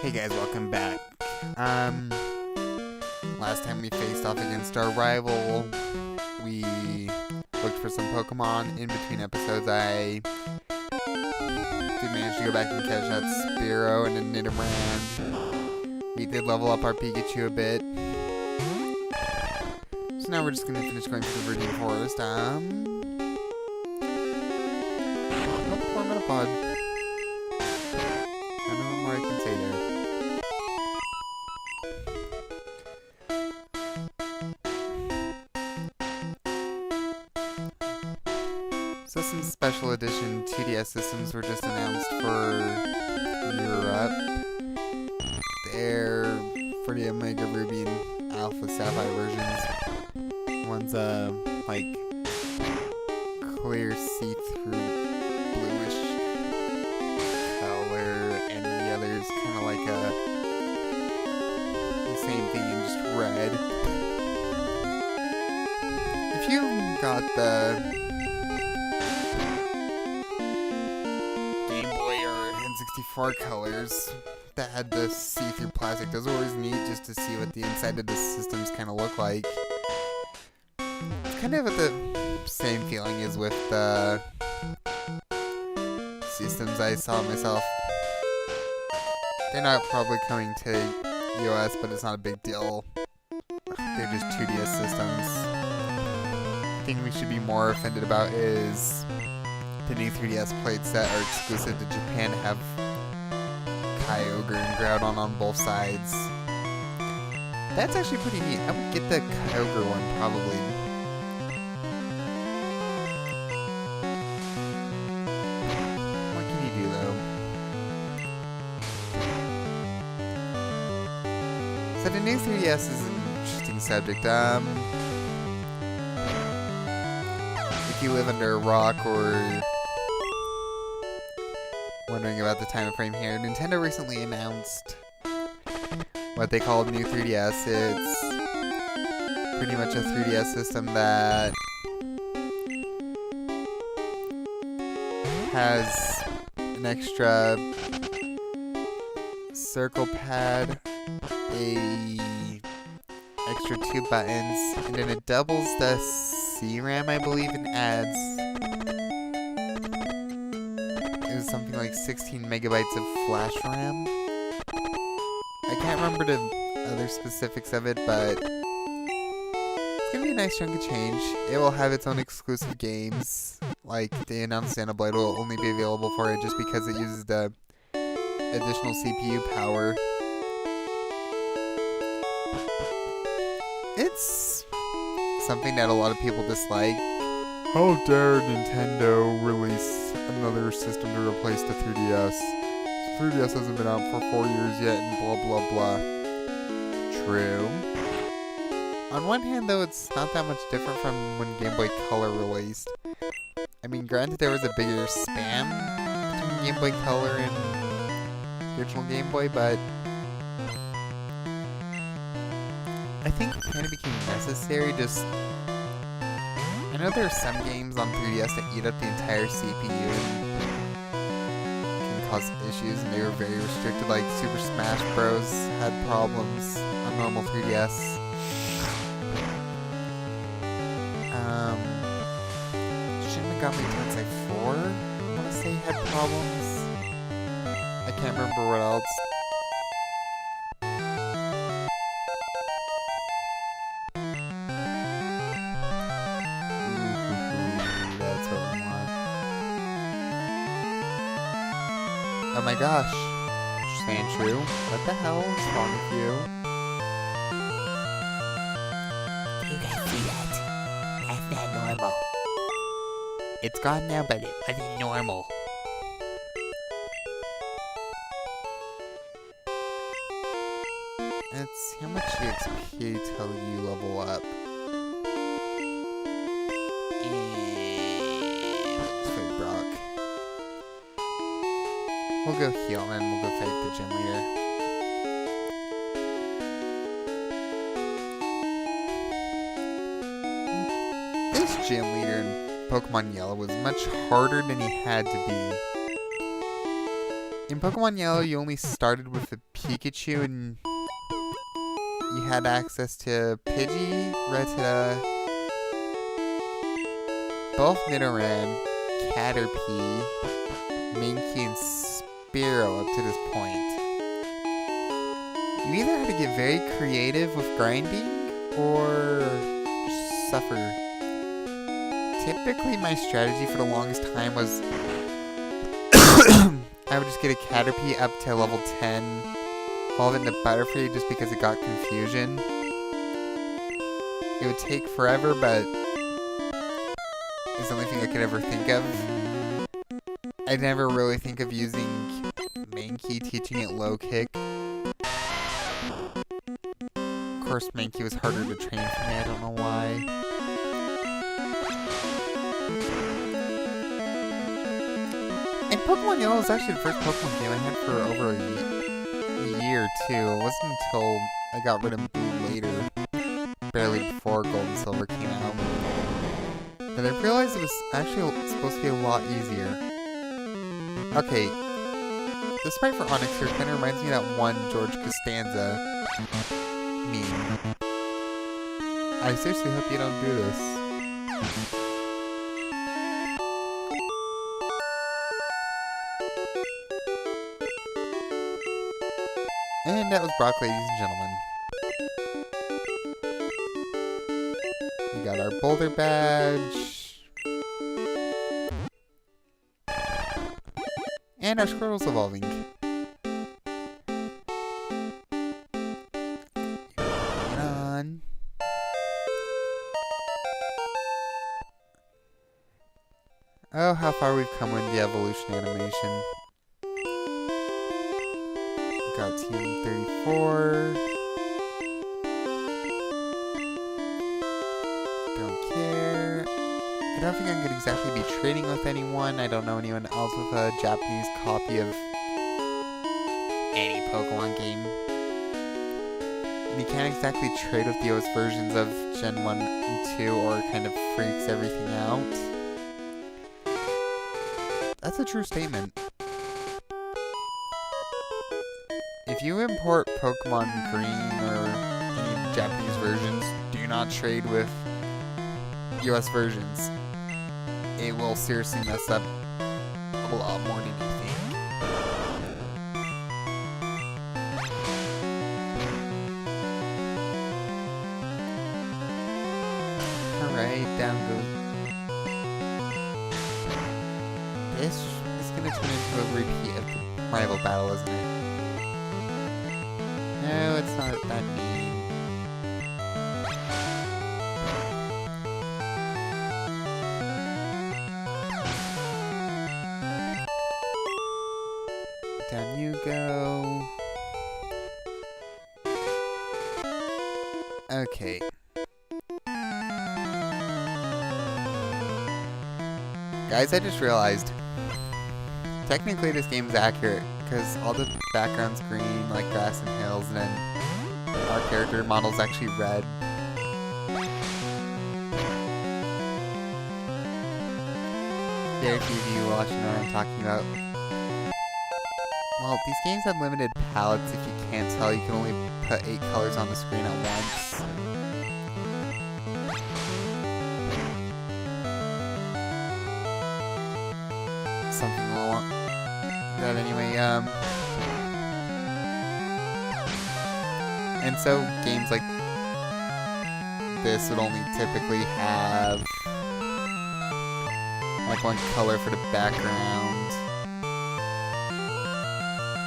Hey guys, welcome back. Last time we faced off against our rival, we looked for some Pokemon. In between episodes, I did manage to go back and catch that Spearow and a Nidoran. We did level up our Pikachu a bit. So now we're just going to finish going through the Viridian Forest. Oh, poor Metapod. I don't know what more I can say there. So some special edition 2DS systems were just announced for Europe. They're for the Omega Ruby and Alpha Sapphire versions. One's like clear see-through bluish color, and the other's kind of like the same thing in just red. If you got the Game Boy or N64 colors that had the see-through plastic, those were always neat just to see what the inside of the systems kind of look like. It's kind of the same feeling as with the systems I saw myself. They're not probably coming to US, but it's not a big deal. They're just 2DS systems. The thing we should be more offended about is the new 3DS plates that are exclusive to Japan have Kyogre and Groudon on both sides. That's actually pretty neat. I would get the Kyogre one probably. What can you do though? So the new 3DS is an interesting subject. If you live under a rock or wondering about the time frame here, Nintendo recently announced what they call new 3DS. It's pretty much a 3DS system that has an extra circle pad, extra 2 buttons, and then it doubles the RAM, I believe, and adds something like 16 megabytes of flash RAM. I can't remember the other specifics of it, but it's gonna be a nice chunk of change. It will have its own exclusive games, like they announced Xenoblade will only be available for it just because it uses the additional CPU power. It's something that a lot of people dislike. How dare Nintendo release another system to replace the 3DS? The 3DS hasn't been out for 4 years yet and blah blah blah. True. On one hand though, it's not that much different from when Game Boy Color released. I mean, granted there was a bigger span between Game Boy Color and the original Game Boy, but I think it kind of became necessary. I know there are some games on 3DS that eat up the entire CPU and can cause issues, and they were very restricted, like Super Smash Bros. Had problems on normal 3DS. Shin Megami Tensei 4, I want to say, had problems. I can't remember what else. Oh my gosh. You're saying true? What the hell is wrong with you? You guys see that? That's not normal. It's gone now, but it Wasn't normal. let's see how much XP till you level up. Let's fight Brock. We'll go heal and then we'll go fight the gym leader. This gym leader in Pokemon Yellow was much harder than he had to be. in Pokemon Yellow, you only started with a Pikachu, and you had access to Pidgey, Rattata, both Nidoran, Caterpie, Mankey, and Spearow up to this point. You either had to get very creative with grinding, or just suffer. Typically, my strategy for the longest time was I would just get a Caterpie up to level 10, evolve it into Butterfree just because it got confusion. It would take forever, but it's the only thing I could ever think of. I'd never really think of using Mankey, teaching it low kick. Of course, Mankey was harder to train for me, I don't know why. And Pokemon Yellow was actually the first Pokemon game I had for over a year, too. It wasn't until I got rid of Blue later, barely before Gold and Silver came out, that I realized it was actually supposed to be a lot easier. Okay, the sprite for Onix here kind of reminds me of that one George Costanza meme. I seriously hope you don't do this. And that was Brock, ladies and gentlemen. We got our Boulder Badge. And our Squirtle's evolving. Hang on. Oh, how far we've come in the evolution animation. Got Team 34. Don't care. I don't think I could exactly be trading with anyone. I don't know anyone else with a Japanese copy of any Pokemon game. And you can't exactly trade with the OS versions of Gen 1 and 2, or it kind of freaks everything out. That's a true statement. If you import Pokemon Green or any Japanese versions, do not trade with US versions. It will seriously mess up a lot more than you think. Alright, down goes. This is gonna turn into a repeat of the rival battle, isn't it? No, it's not that mean. Down you go. Okay. Guys, I just realized, technically this game's accurate, because all the background's green, like grass and hills, and then our character model's actually red. Very few of you watching know what I'm talking about. Well, these games have limited palettes. If you can't tell, you can only put 8 colors on the screen at once. Something along that anyway, and so games like this would only typically have like one color for the background,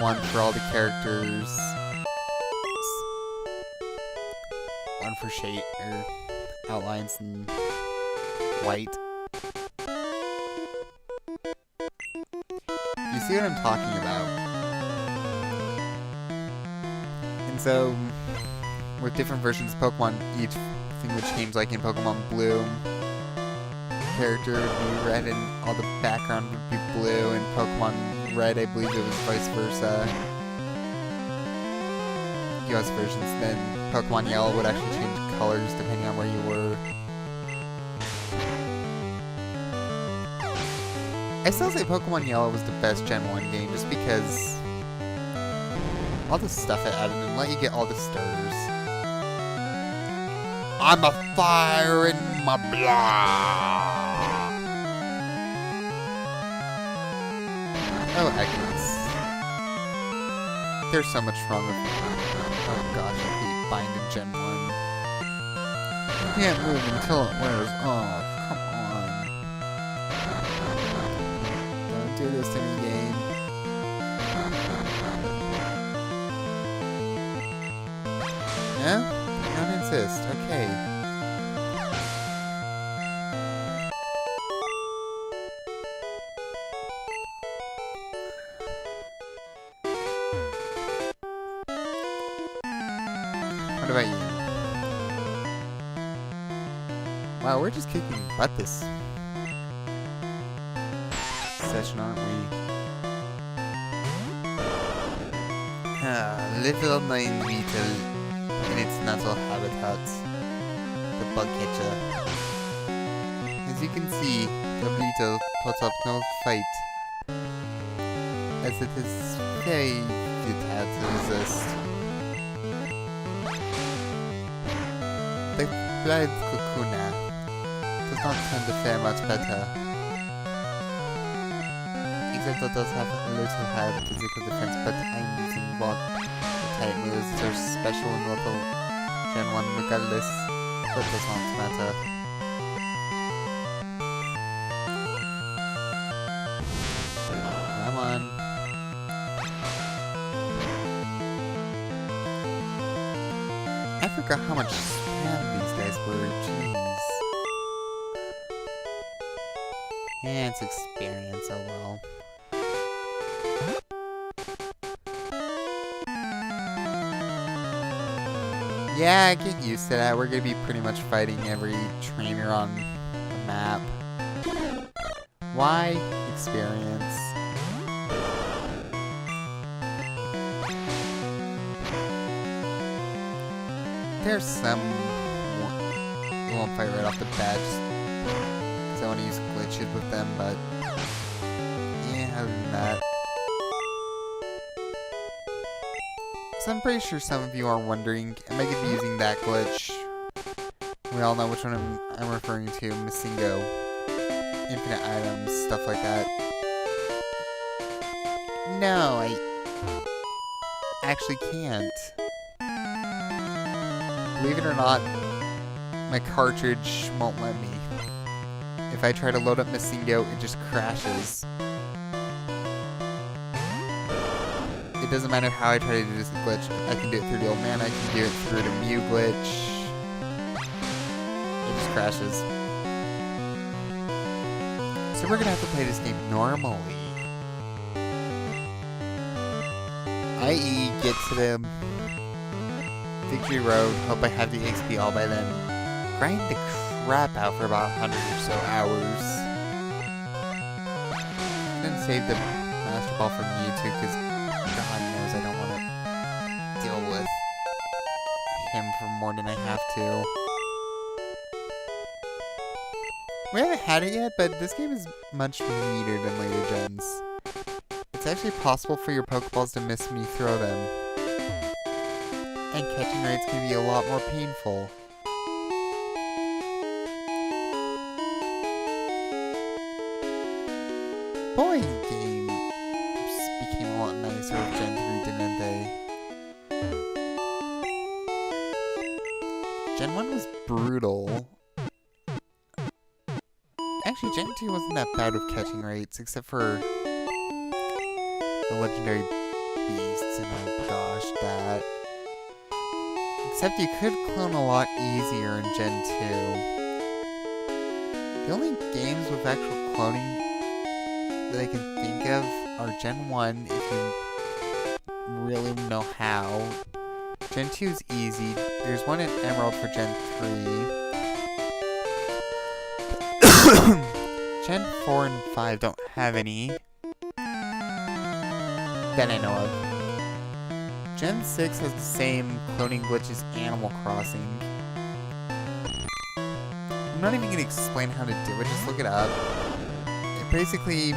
one for all the characters, one for shade or outlines and white. You see what I'm talking about? And so, with different versions of Pokemon, each thing would change. Like in Pokemon Blue, character would be red and all the background would be blue. In Pokemon Red, I believe it was vice versa. US versions. Then Pokemon Yellow would actually change colors depending on where you were. I still say Pokemon Yellow was the best Gen 1 game just because all the stuff it added and let you get all the stars. I'm a fire in my blood. Oh, Ekans. There's so much wrong with oh gosh, I hate binding Gen 1. You can't move until it wears off. Come on. Don't do this to me, game. Yeah? Don't insist. Okay. What about you? Wow, we're just kicking butt this session, aren't we? Level 9 Beetle in its natural habitat, the bug catcher. As you can see, the Beetle puts up no fight, as it is very futile to resist. The blind Kokuna does not tend to fare much better, except it does have a little higher physical defense, but I'm using what type moves that are special in level Gen 1 regardless, but does not matter. Come on. I forgot how much spam these guys were, jeez. Yeah, it's experience, oh well. Yeah, I get used to that. We're gonna be pretty much fighting every trainer on the map. Why? Experience. There's some you won't fight right off the bat, just because I want to use glitches with them, but yeah, other than that. So I'm pretty sure some of you are wondering, am I going to be using that glitch? We all know which one I'm referring to, Missingo. Infinite items, stuff like that. No, I actually can't. Believe it or not, my cartridge won't let me. If I try to load up Missingo, it just crashes. It doesn't matter how I try to do this glitch. I can do it through the old man, I can do it through the Mew glitch. It just crashes. So we're gonna have to play this game normally. I.e. get to the Victory Road, hope I have the XP all by then. Grind the crap out for about 100 or so hours. Then save the Master Ball for Mewtwo, because God knows I don't want to deal with him for more than I have to. We haven't had it yet, but this game is much meaner than later gens. It's actually possible for your Pokeballs to miss when you throw them. And catching rates can be a lot more painful. Boy, game just became a lot nicer with Gen 3, didn't they? Gen 1 was brutal. Actually, Gen 2 wasn't that bad with catching rates, except for the legendary beasts, and oh gosh, that. Except you could clone a lot easier in Gen 2. The only games with actual cloning that I can think of are Gen 1, if you really know how. Gen 2 is easy. There's one in Emerald for Gen 3. Gen 4 and 5 don't have any that I know of. Gen 6 has the same cloning glitch as Animal Crossing. I'm not even going to explain how to do it, just look it up. It basically,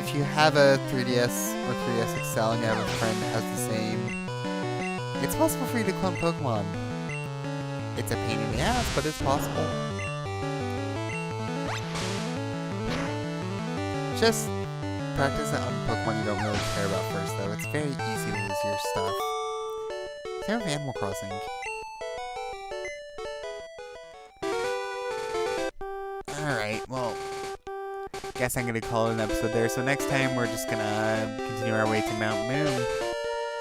if you have a 3DS or 3DS XL and you have a friend that has the same, it's possible for you to clone Pokemon. It's a pain in the ass, but it's possible. Just practice it on Pokemon you don't really care about first, though. It's very easy to lose your stuff. Same with Animal Crossing. Alright, well, guess I'm gonna call it an episode there. So next time we're just gonna continue our way to Mount Moon.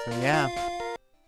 So yeah.